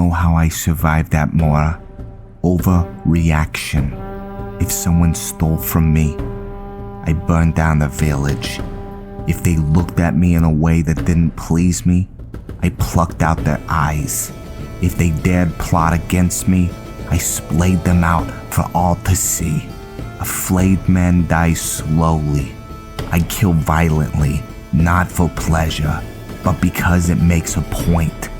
know how I survived Atmora. Overreaction. If someone stole from me, I burned down the village. If they looked at me in a way that didn't please me, I plucked out their eyes. If they dared plot against me, I splayed them out for all to see. A flayed man dies slowly. I kill violently, not for pleasure, but because it makes a point.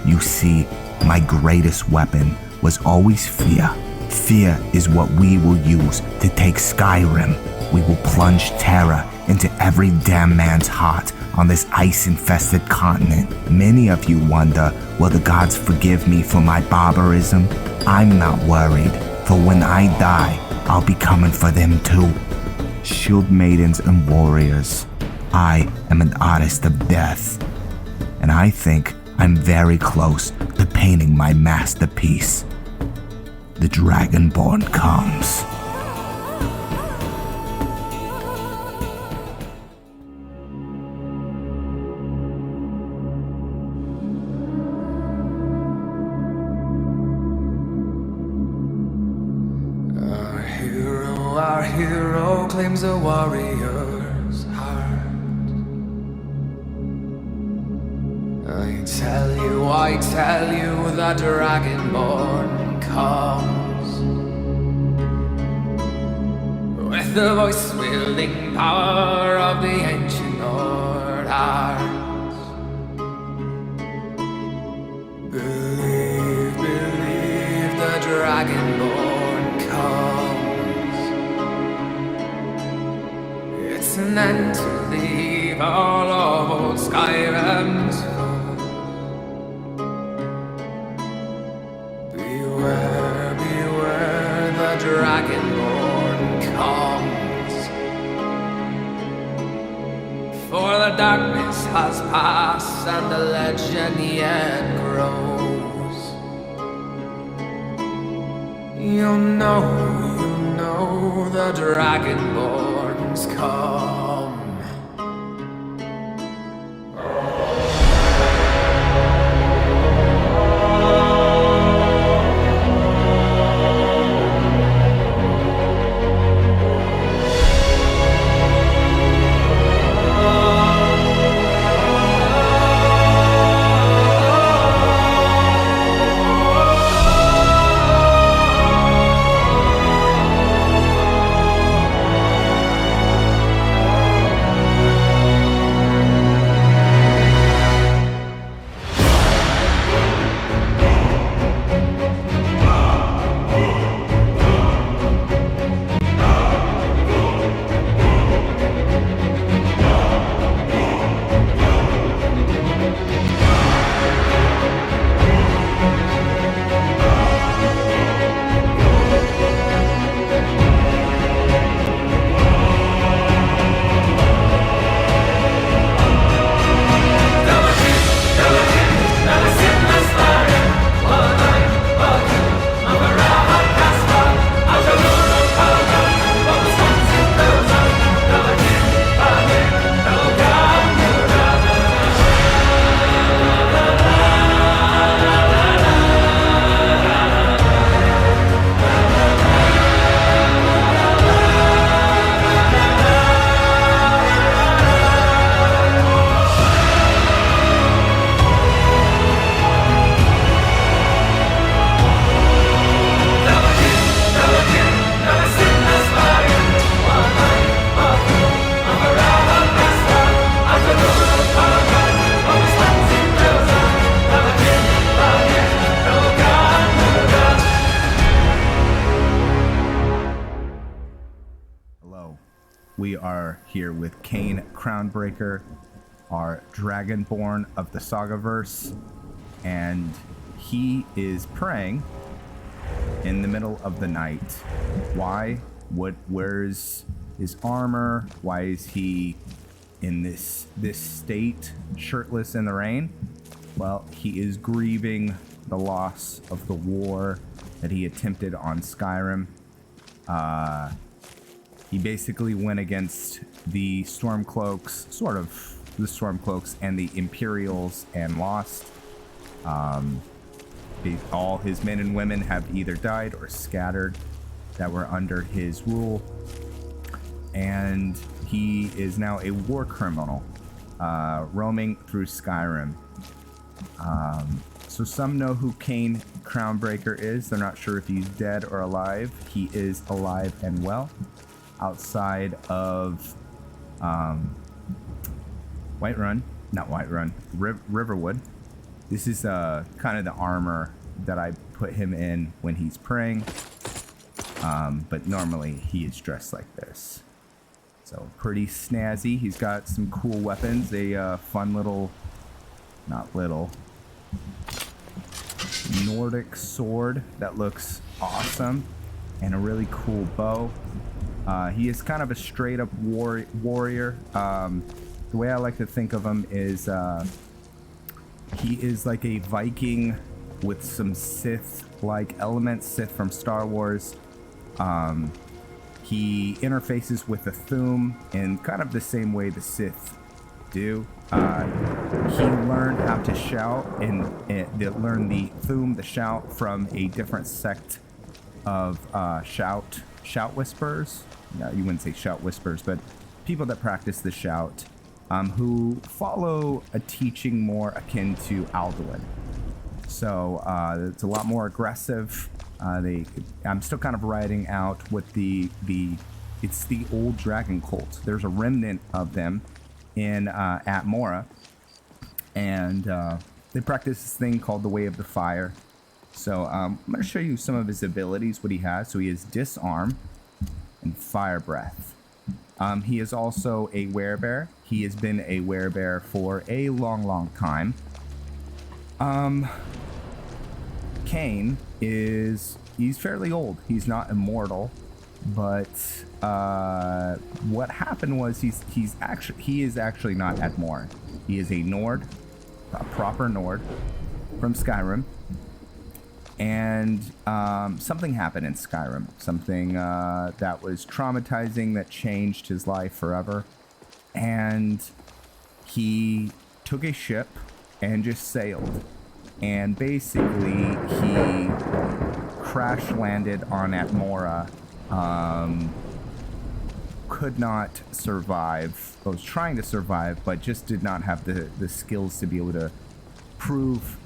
You see, my greatest weapon was always fear. Fear is what we will use to take Skyrim. We will plunge terror into every damn man's heart on this ice-infested continent. Many of you wonder, will the gods forgive me for my barbarism? I'm not worried, for when I die, I'll be coming for them too. Shield maidens and warriors, I am an artist of death, and I think I'm very close to painting my masterpiece. The DragonBorn comes. Our hero claims a warrior's heart. I tell you, the Dragonborn comes with the voice-wielding power of the ancient Lord arts. Believe, the Dragonborn comes. It's an end to leave all of old Skyrim's foes. Beware, the Dragonborn comes. For the darkness has passed and the legend yet grows. You know the Dragonborn's come. We are here with Kain Crownbreaker, our Dragonborn of the Sagaverse, and he is praying in the middle of the night. Why? Where's his armor? Why is he in this state, shirtless in the rain? Well, he is grieving the loss of the war that he attempted on Skyrim. He basically went against the Stormcloaks, sort of the Stormcloaks and the Imperials, and lost. all his men and women have either died or scattered that were under his rule. And he is now a war criminal, roaming through Skyrim. So some know who Kain Crownbreaker is. They're not sure if he's dead or alive. He is alive and well outside of Riverwood. This is kind of the armor that I put him in when he's praying. But normally he is dressed like this. So pretty snazzy. He's got some cool weapons. A fun little, not little, Nordic sword that looks awesome. And a really cool bow. He is kind of a straight up warrior. The way I like to think of him is he is like a Viking with some Sith-like elements, Sith from Star Wars. He interfaces with the Thu'um in kind of the same way the Sith do. He learned how to shout and learned the Thu'um, the shout, from a different sect of shout whisperers. No, you wouldn't say shout whisperers, but people that practice the shout, who follow a teaching more akin to Alduin. So it's a lot more aggressive. I'm still kind of writing out what it's the old dragon cult. There's a remnant of them in Atmora, and they practice this thing called the Way of the Fire. So I'm going to show you some of his abilities, what he has. So he has Disarm and Fire Breath. He is also a werebear. He has been a werebear for a long time. Kain he's fairly old. He's not immortal, but what happened was he is actually not Atmora. He is a Nord, a proper Nord from Skyrim. And something happened in Skyrim, something that was traumatizing, that changed his life forever. And he took a ship and just sailed. And basically, he crash landed on Atmora, could not survive, was trying to survive, but just did not have the skills to be able to prove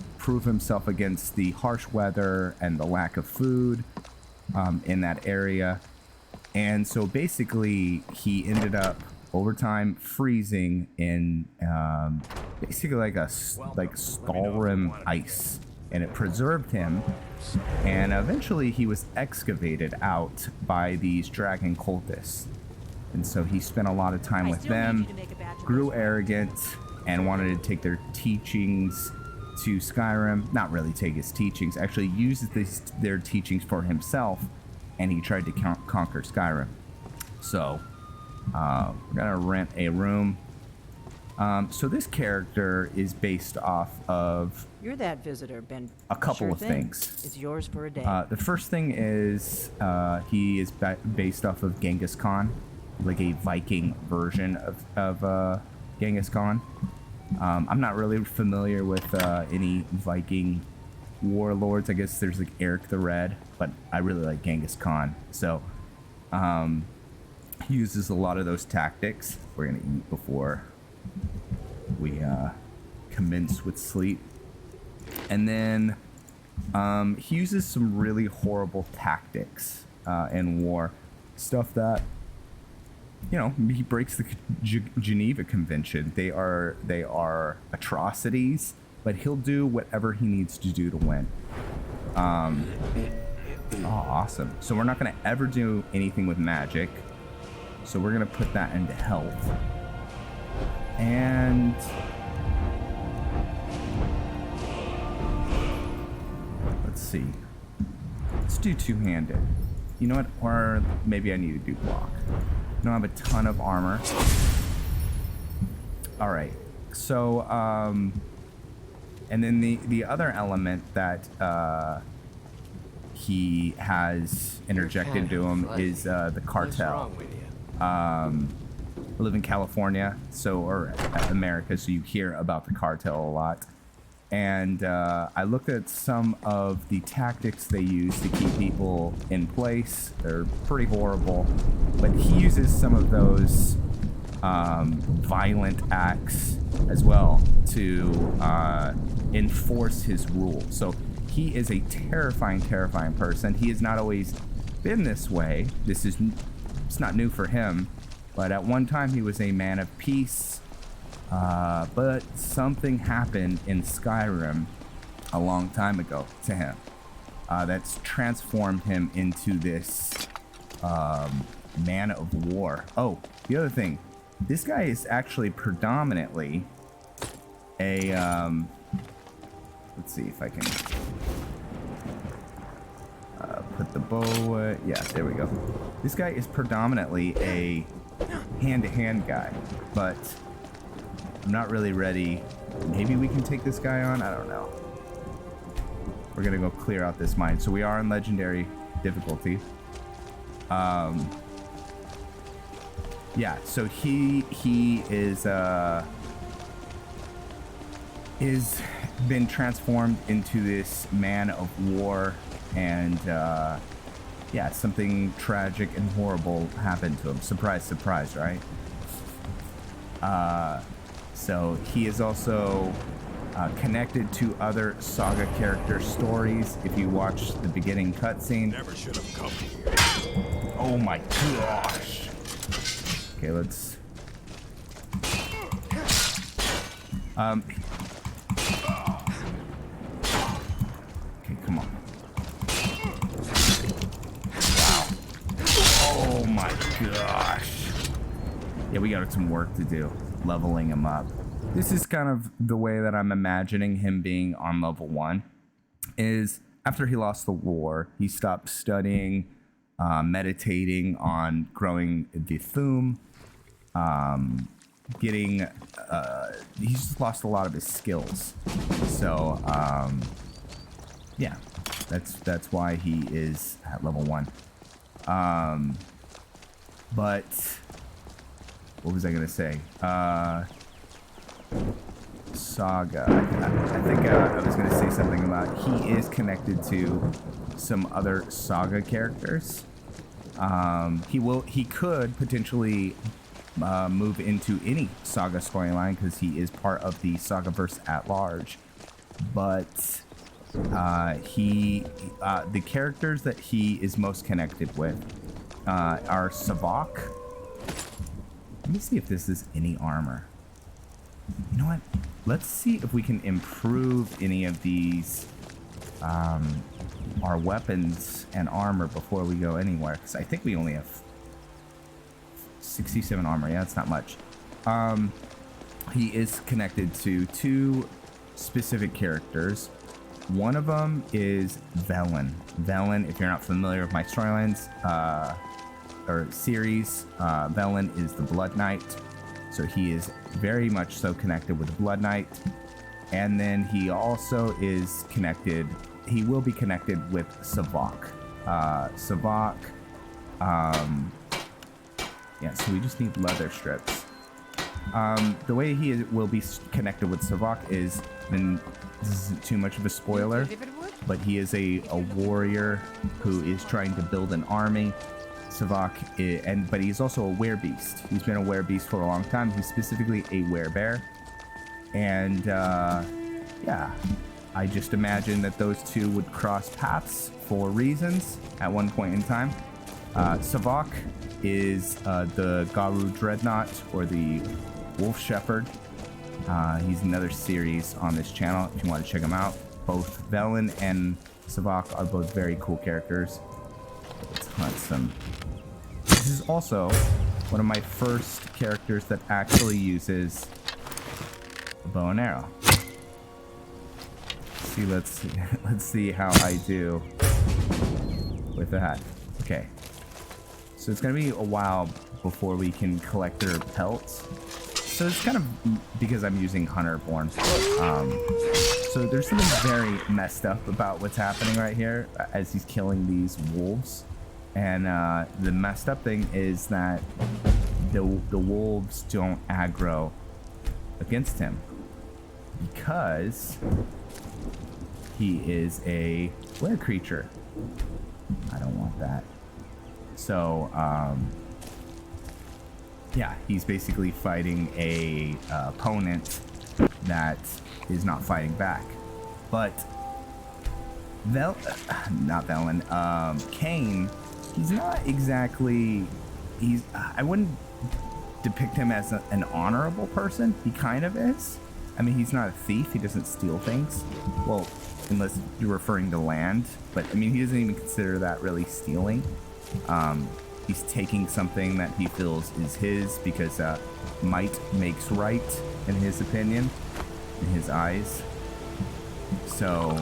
himself against the harsh weather and the lack of food in that area. And so basically he ended up over time freezing in basically like Skyrim ice, and it preserved him. And eventually he was excavated out by these dragon cultists, and so he spent a lot of time with them, grew arrogant, and wanted to take their teachings to Skyrim. Not really take his teachings, actually uses their teachings for himself, and he tried to conquer Skyrim. So we're gonna rent a room. So this character is based off of You're that visitor, Ben. a couple of things. It's yours for a day. The first thing is he is based off of Genghis Khan, like a Viking version of Genghis Khan. I'm not really familiar with any Viking warlords. I guess there's like Eric the Red, but I really like Genghis Khan. So he uses a lot of those tactics. We're gonna eat before we commence with sleep. And then he uses some really horrible tactics in war. Stuff that, you know, he breaks the Geneva Convention. They are atrocities, but he'll do whatever he needs to do to win. Oh, awesome. So we're not going to ever do anything with magic. So we're going to put that into health. And let's see. Let's do two-handed. You know what? Or maybe I need to do block. I don't have a ton of armor. All right. So, and then the other element that he has interjected into him is the cartel. I live in California, or America, so you hear about the cartel a lot. And I looked at some of the tactics they use to keep people in place. They're pretty horrible, but he uses some of those violent acts as well to enforce his rule. So he is a terrifying person. He has not always been this way. It's not new for him, but at one time he was a man of peace. But something happened in Skyrim a long time ago to him that's transformed him into this man of war. Oh, the other thing, this guy is actually predominantly a let's see if I can put the bow. Yeah, there we go. This guy is predominantly a hand-to-hand guy, but I'm not really ready. Maybe we can take this guy on? I don't know. We're gonna go clear out this mine. So we are in legendary difficulty. Yeah, so he is been transformed into this man of war, and yeah, something tragic and horrible happened to him. Surprise, surprise, right? So he is also connected to other saga character stories. If you watch the beginning cutscene. Never should have come here. Oh my gosh. Okay, let's. Okay, come on. Wow. Oh my gosh. Yeah, we got some work to do, leveling him up. This is kind of the way that I'm imagining him being on level 1. Is after he lost the war, he stopped studying, meditating on growing the Thum, he's just lost a lot of his skills. So, yeah, that's why he is at level 1. But what was I gonna say? Saga. I think I was gonna say something about he is connected to some other saga characters. He could potentially move into any saga storyline because he is part of the Sagaverse at large. But the characters that he is most connected with are Savok. Let me see if this is any armor. You know what? Let's see if we can improve any of these our weapons and armor before we go anywhere, because I think we only have 67 armor. Yeah, it's not much. He is connected to 2 specific characters. One of them is Velen. Velen, if you're not familiar with my storylines or series, Velen is the Blood Knight. So he is very much so connected with the Blood Knight. And then he also is connected, he will be connected with Savok. Savok, yeah, so we just need leather strips. The way he will be connected with Savok is, and this isn't too much of a spoiler, but he is a warrior who is trying to build an army. Savok, but he's also a werebeast. He's been a werebeast for a long time. He's specifically a werebear. And yeah, I just imagine that those two would cross paths for reasons at one point in time. Savok is the Garu Dreadnought, or the Wolf Shepherd. He's another series on this channel if you want to check him out. Both Velen and Savok are both very cool characters. Let's hunt some. This is also one of my first characters that actually uses a bow and arrow. Let's see how I do with that. Okay. So it's gonna be a while before we can collect their pelts. So it's kind of because I'm using Hunterborn. So there's something very messed up about what's happening right here as he's killing these wolves. And the messed up thing is that the wolves don't aggro against him. because he is a were creature. I don't want that. So, yeah, he's basically fighting a opponent that is not fighting back. But Kain, he's not exactly, I wouldn't depict him as an honorable person. He kind of is. I mean, he's not a thief. He doesn't steal things. Well, unless you're referring to land. But, I mean, he doesn't even consider that really stealing. He's taking something that he feels is his because might makes right, in his opinion, in his eyes. So,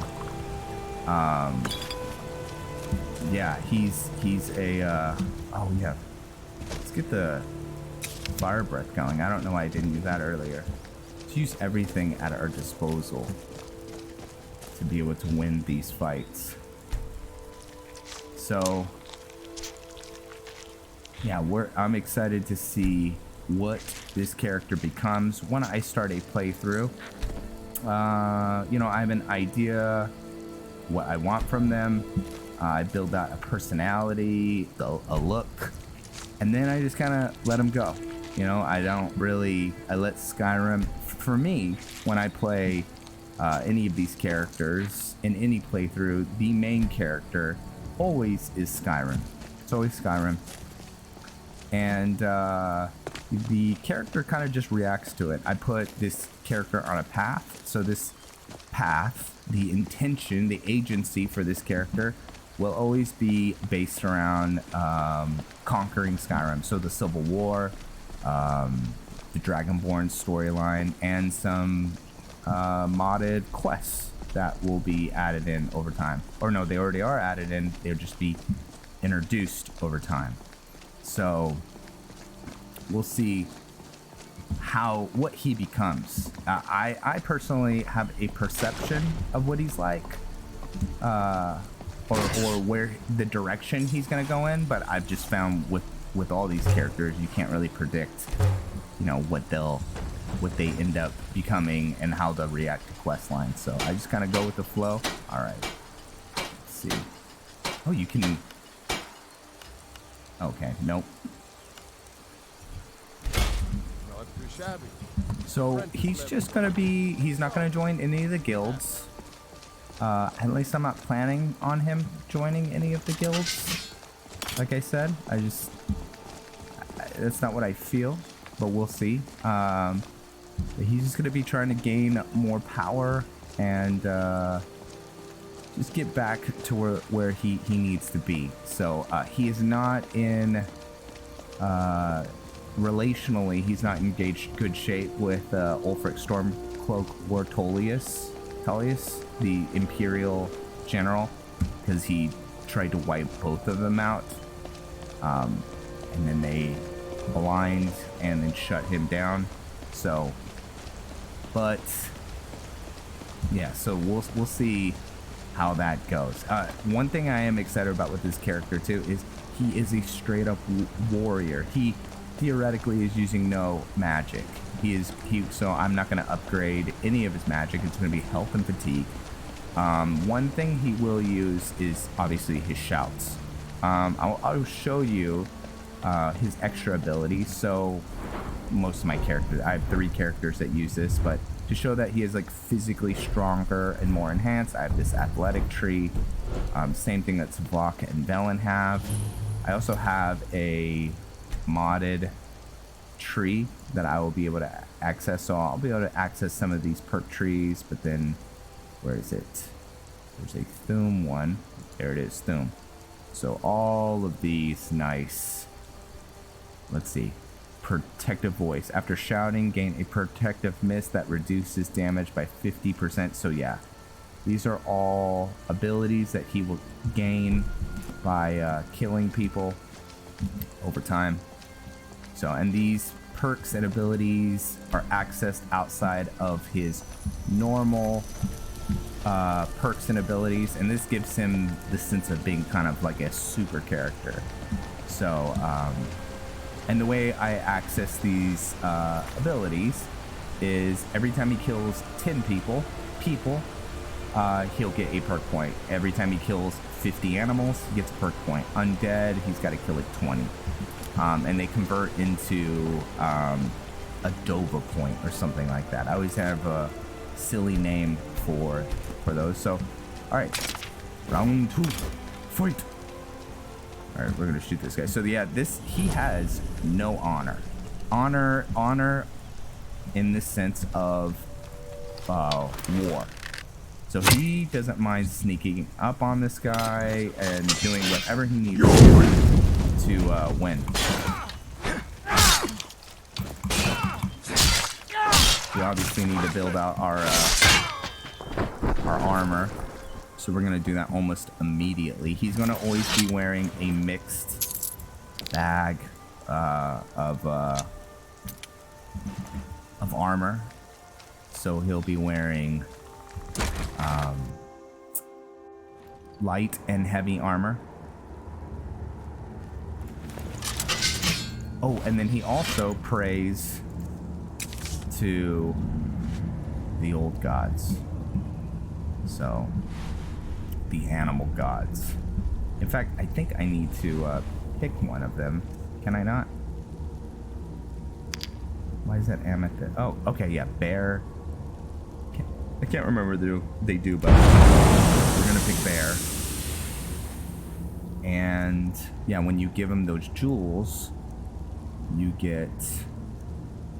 yeah, he's a, oh yeah, let's get the fire breath going. I don't know why I didn't use that earlier. Let's use everything at our disposal to be able to win these fights. So, yeah, I'm excited to see what this character becomes when I start a playthrough. You know, I have an idea what I want from them. I build out a personality, a look, and then I just kind of let them go. You know, I let Skyrim, for me, when I play any of these characters in any playthrough, the main character always is Skyrim. It's always Skyrim. And the character kind of just reacts to it. I put this character on a path. So this path, the intention, the agency for this character will always be based around conquering Skyrim. So the Civil War, the DragonBorn storyline, and some modded quests that will be added in over time. Or no, they already are added in. They'll just be introduced over time. So we'll see what he becomes. I personally have a perception of what he's like, or where the direction he's gonna go in. But I've just found with all these characters, you can't really predict, you know, what they end up becoming and how they'll react to quest lines. So I just kind of go with the flow. All right. Let's see. Oh, you can. Okay, nope. Not too shabby. So he's just gonna be, he's not gonna join any of the guilds. At least I'm not planning on him joining any of the guilds. Like I said, that's not what I feel, but we'll see. He's just gonna be trying to gain more power and just get back to where he needs to be. So he is not in relationally, he's not in good shape with Ulfric Stormcloak or Tullius, the Imperial general, because he tried to wipe both of them out, and then they blind and then shut him down. So, but yeah, so we'll see how that goes. One thing I am excited about with this character too is he is a straight up warrior. He theoretically is using no magic. So I'm not going to upgrade any of his magic. It's going to be health and fatigue. One thing he will use is obviously his shouts. I'll show you his extra abilities. So most of my characters, I have 3 characters that use this, but to show that he is like physically stronger and more enhanced, I have this athletic tree. Same thing that Savlok and Velen have. I also have a modded tree that I will be able to access. So I'll be able to access some of these perk trees, but then where is it? There's a Thum one. There it is, Thum. So all of these nice. Let's see. Protective voice. After shouting, gain a protective mist that reduces damage by 50%. So yeah, these are all abilities that he will gain by killing people over time. So, and these perks and abilities are accessed outside of his normal perks and abilities, and this gives him the sense of being kind of like a super character. So, and the way I access these abilities is every time he kills 10 people, he'll get a perk point. Every time he kills 50 animals, he gets a perk point. Undead, he's got to kill like 20. And they convert into a Dova point or something like that. I always have a silly name for those. So, all right, round 2, fight. All right, we're gonna shoot this guy. So yeah, he has no honor. Honor in the sense of war. So he doesn't mind sneaking up on this guy and doing whatever he needs to win. We obviously need to build out our armor. So we're gonna do that almost immediately. He's gonna always be wearing a mixed bag of armor. So he'll be wearing light and heavy armor. Oh, and then he also prays to the old gods. So, the animal gods. In fact, I think I need to pick one of them. Can I not? Why is that amethyst? Oh, okay, yeah, bear. I can't remember they do, but we're gonna pick bear. And yeah, when you give him those jewels, you get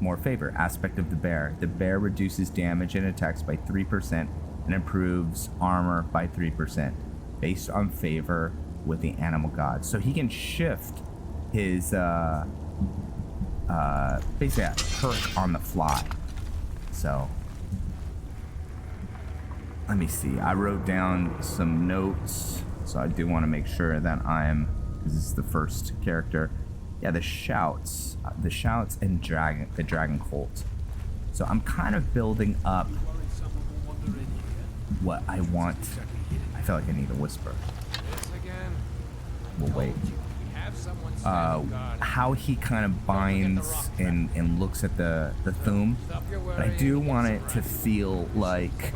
more favor. Aspect of the bear. The bear reduces damage and attacks by 3% and improves armor by 3% based on favor with the animal gods. So he can shift his basically a perk on the fly. So let me see. I wrote down some notes, so I do want to make sure that because this is the first character. Yeah, the shouts and the dragon cult. So I'm kind of building up what I want. I feel like I need a whisper. We'll wait. How he kind of binds and looks at the Thume. But I do want it to feel like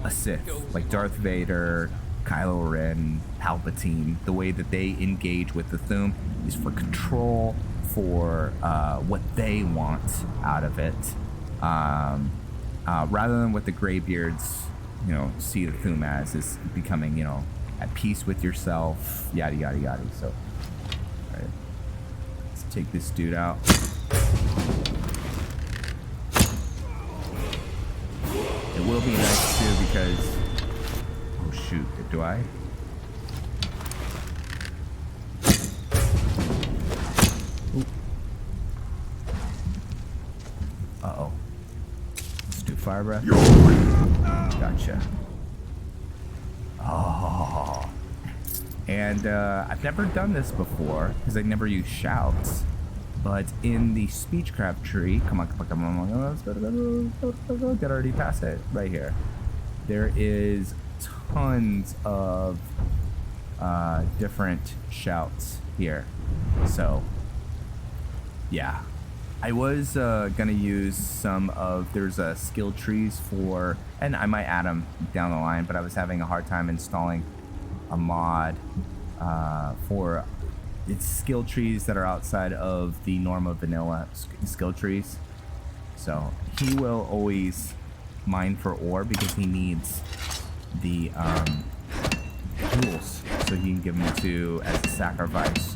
a Sith, like Darth Vader, Kylo Ren, Palpatine. The way that they engage with the Thume is for control, for what they want out of it, rather than what the Greybeards, see the Thume as is becoming, at peace with yourself, yada yada yada. So, all right, let's take this dude out. It will be nice too because, oh shoot, do I? Ooh. Uh-oh. Let's do fire breath. Gotcha. Oh. And I've never done this before because I never use shouts. But in the speechcraft tree, come on, let's go, get already past it right here. There is tons of different shouts here. So, yeah. I was gonna use some of, there's skill trees for, and I might add them down the line, but I was having a hard time installing a mod for it's skill trees that are outside of the normal vanilla skill trees. So he will always mine for ore because he needs the jewels, so he can give them as a sacrifice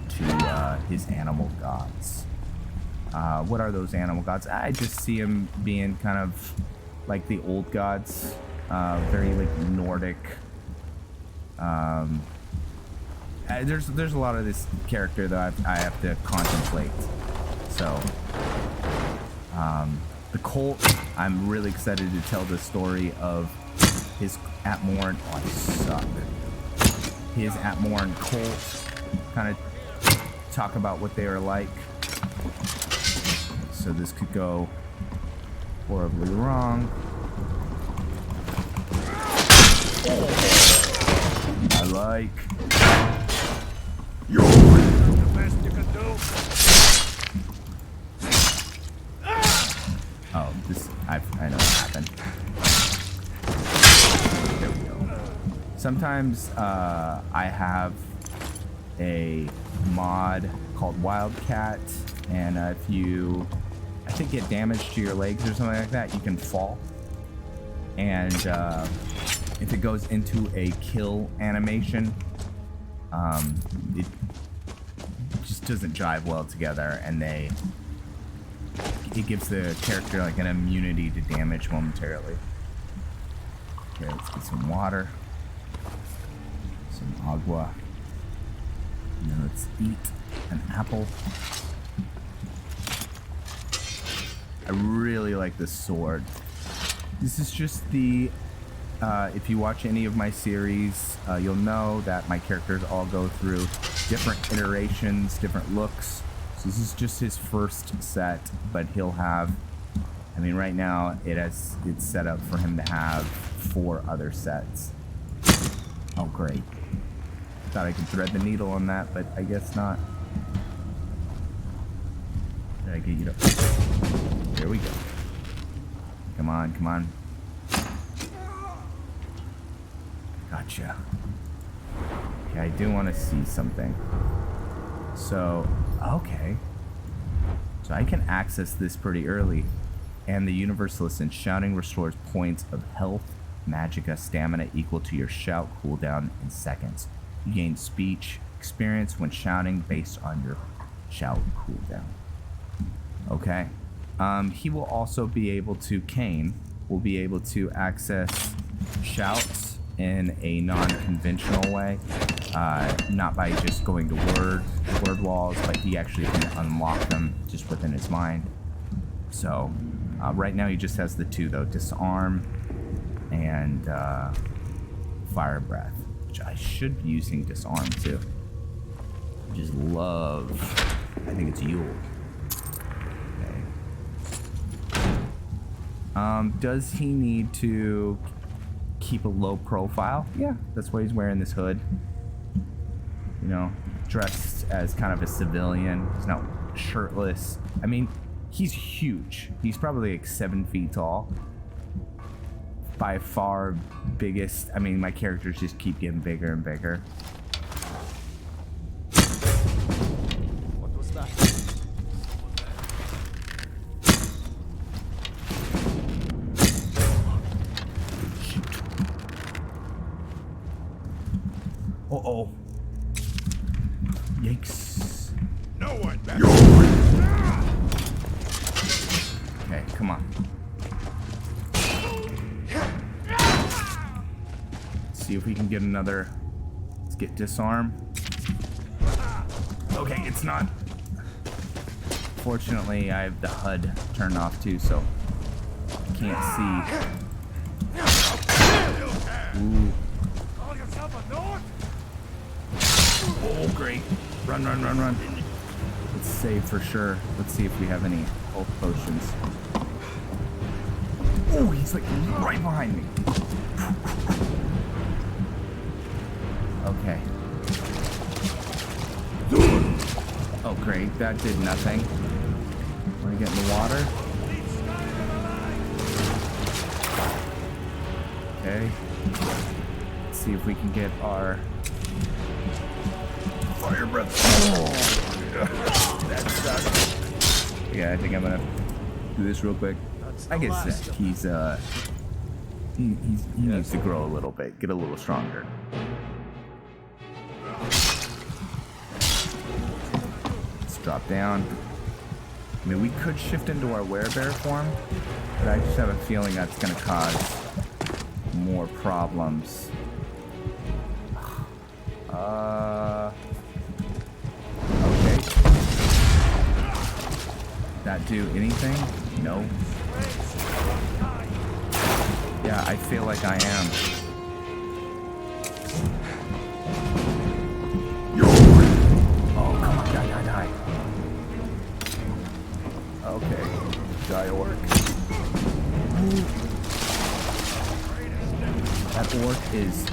to his animal gods. What are those animal gods? I just see him being kind of like the old gods, very like Nordic. There's a lot of this character that I have to contemplate. So, the cult, I'm really excited to tell the story of his Atmora. Oh, I suck. His Atmora cult, kind of talk about what they are like. So this could go horribly wrong. I like. You're the best you can do. Oh, Sometimes I have a mod called Wildcat, and if you, I think, get damage to your legs or something like that, you can fall. And if it goes into a kill animation, it just doesn't jive well together, and it gives the character like an immunity to damage momentarily. Okay, let's get some water, some agua, and then let's eat an apple. I really like this sword. This is just the, if you watch any of my series, you'll know that my characters all go through different iterations, different looks. So this is just his first set, but he'll have, I mean, right now it's set up for him to have 4 other sets. Oh, great. Thought I could thread the needle on that, but I guess not. Did I get you to... There we go. Come on, come on. Gotcha. Okay, I do want to see something. So, okay. So I can access this pretty early. And the Universalist and shouting restores points of health, magicka, stamina equal to your shout cooldown in seconds. You gain speech experience when shouting based on your shout cooldown. Okay. He will also be able to, Kain will be able to access shouts in a non-conventional way. Not by just going to word walls, but he actually can unlock them just within his mind. So, right now he just has the 2 though, disarm and fire breath, which I should be using disarm too. I just love, I think it's Yule. Okay. Does he need to keep a low profile? Yeah, that's why he's wearing this hood. You know, dressed as kind of a civilian. He's not shirtless. I mean, he's huge. He's probably like 7 feet tall. By far biggest. I mean, my characters just keep getting bigger and bigger. What was that? Uh-oh. Yikes. No one back. Okay, come on. See if we can get another. Let's get disarm. Okay, it's not. Fortunately, I have the HUD turned off too, so I can't see. Ooh. Call yourself a North? Oh, great. Run, run, run, run. Let's save for sure. Let's see if we have any health potions. Oh, he's like right behind me. Okay. Oh, great. That did nothing. Want to get in the water? Okay. Let's see if we can get our fire breath. Oh, that sucks. Yeah, I think I'm gonna do this real quick. I guess he's he needs to grow a little bit, get a little stronger. Let's drop down. I mean, we could shift into our werebear form, but I just have a feeling that's gonna cause more problems. Okay. That do anything? No. Yeah, I feel like I am. Oh, come on, die. Okay. Die orc. Ooh. That orc is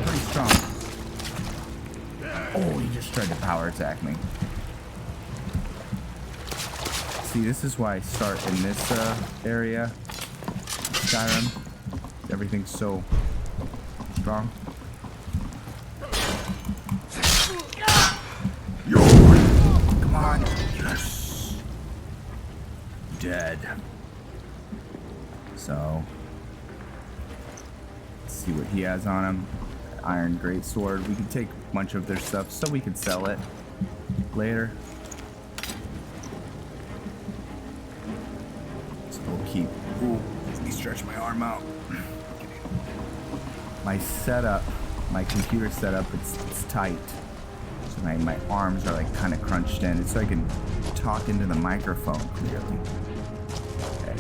pretty strong. Oh, he just tried to power attack me. See, this is why I start in this area. Skyrim. Everything's so strong. dead. So, let's see what he has on him. Iron greatsword. We can take a bunch of their stuff so we can sell it later. So we'll keep. Ooh, let me stretch my arm out. My setup, my computer setup, it's tight. So my arms are like kind of crunched in. It's so I can talk into the microphone clearly. Okay.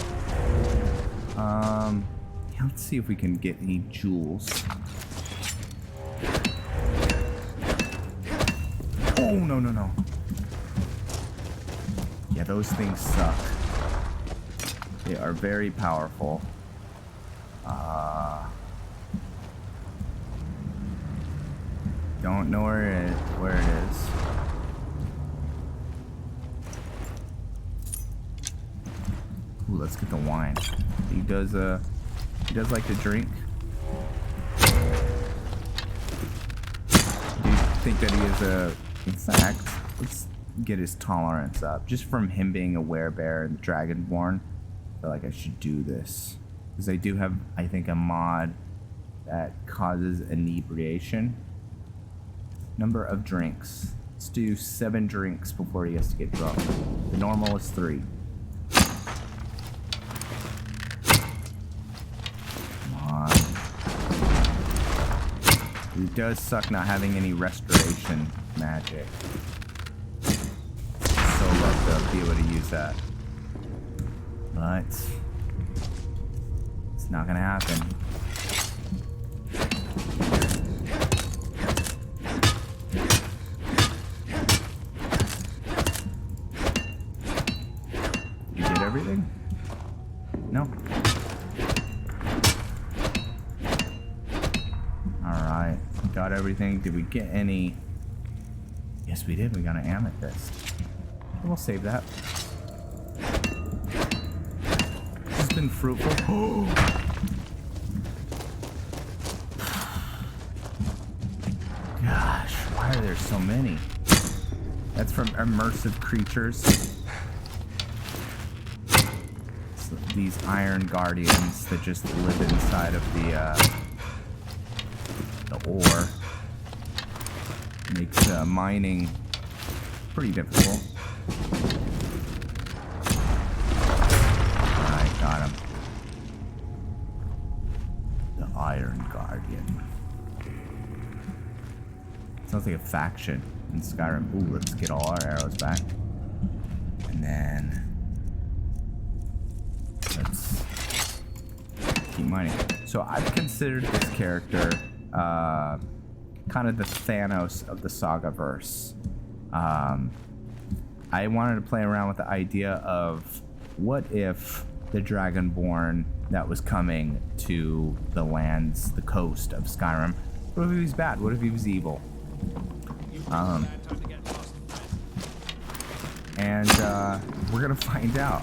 Yeah, let's see if we can get any jewels. Oh, no. Yeah, those things suck. They are very powerful. Don't know where it is. Ooh, let's get the wine. He does like to drink. Do you think that he is a... In fact, let's get his tolerance up. Just from him being a werebear and the dragonborn, I feel like I should do this. Because I do have, I think, a mod that causes inebriation. Number of drinks. Let's do 7 drinks before he has to get drunk. The normal is 3. It does suck not having any restoration magic. So love to be able to use that. But it's not gonna happen. You did everything? No. Got everything. Did we get any? Yes, we did. We got an amethyst. We'll save that. This has been fruitful. Gosh, why are there so many? That's from immersive creatures. So these iron guardians that just live inside of the ore. Makes mining pretty difficult. I got him. The Iron Guardian. Sounds like a faction in Skyrim. Ooh, let's get all our arrows back. And then let's keep mining. So I've considered this character kind of the Thanos of the Sagaverse. I wanted to play around with the idea of what if the Dragonborn that was coming to the lands, the coast of Skyrim, what if he was bad? What if he was evil? And we're gonna find out.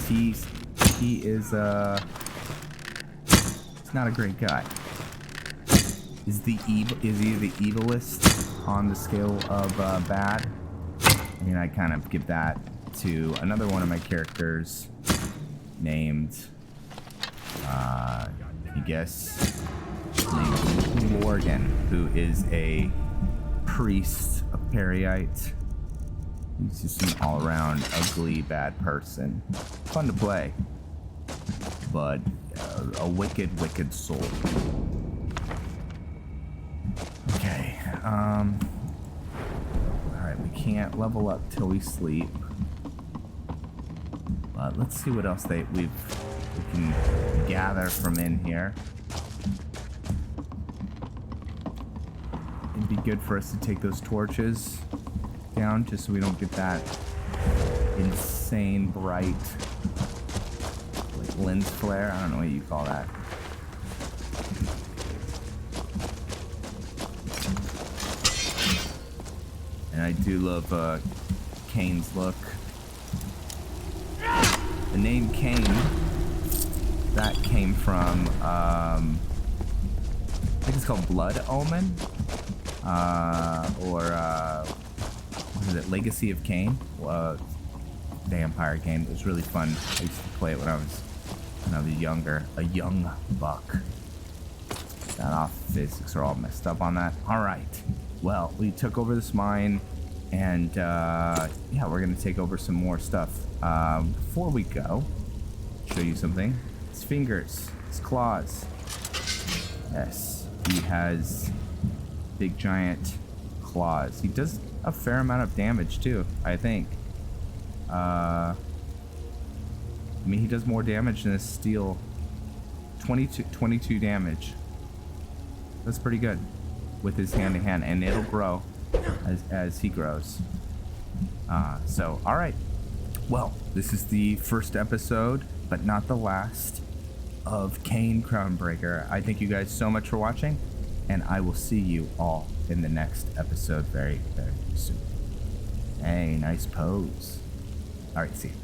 He is he's not a great guy. Is he the evilest on the scale of bad? I mean, I kind of give that to another one of my characters named you guess, named Morgan, who is a priest of Periite. He's just an all-around ugly, bad person. Fun to play, but a wicked, wicked soul. Okay, alright, we can't level up till we sleep. But let's see what else we can gather from in here. It'd be good for us to take those torches down just so we don't get that insane bright like lens flare. I don't know what you call that. And I do love Kain's look. The name Kain, that came from I think it's called Blood Omen, or was it Legacy of Kain? Vampire game. It was really fun. I used to play it when I was younger. A young buck. That off physics are all messed up on that. All right. Well, we took over this mine, and yeah, we're gonna take over some more stuff. Before we go, show you something. His fingers, his claws. Yes, he has big giant claws. He does a fair amount of damage too, I think. I mean, he does more damage than a steel. 22 damage. That's pretty good with his hand to hand, and it'll grow as he grows. So, all right. Well, this is the first episode, but not the last, of Kain Crownbreaker. I thank you guys so much for watching, and I will see you all in the next episode very, very soon. Hey, nice pose. All right, see you.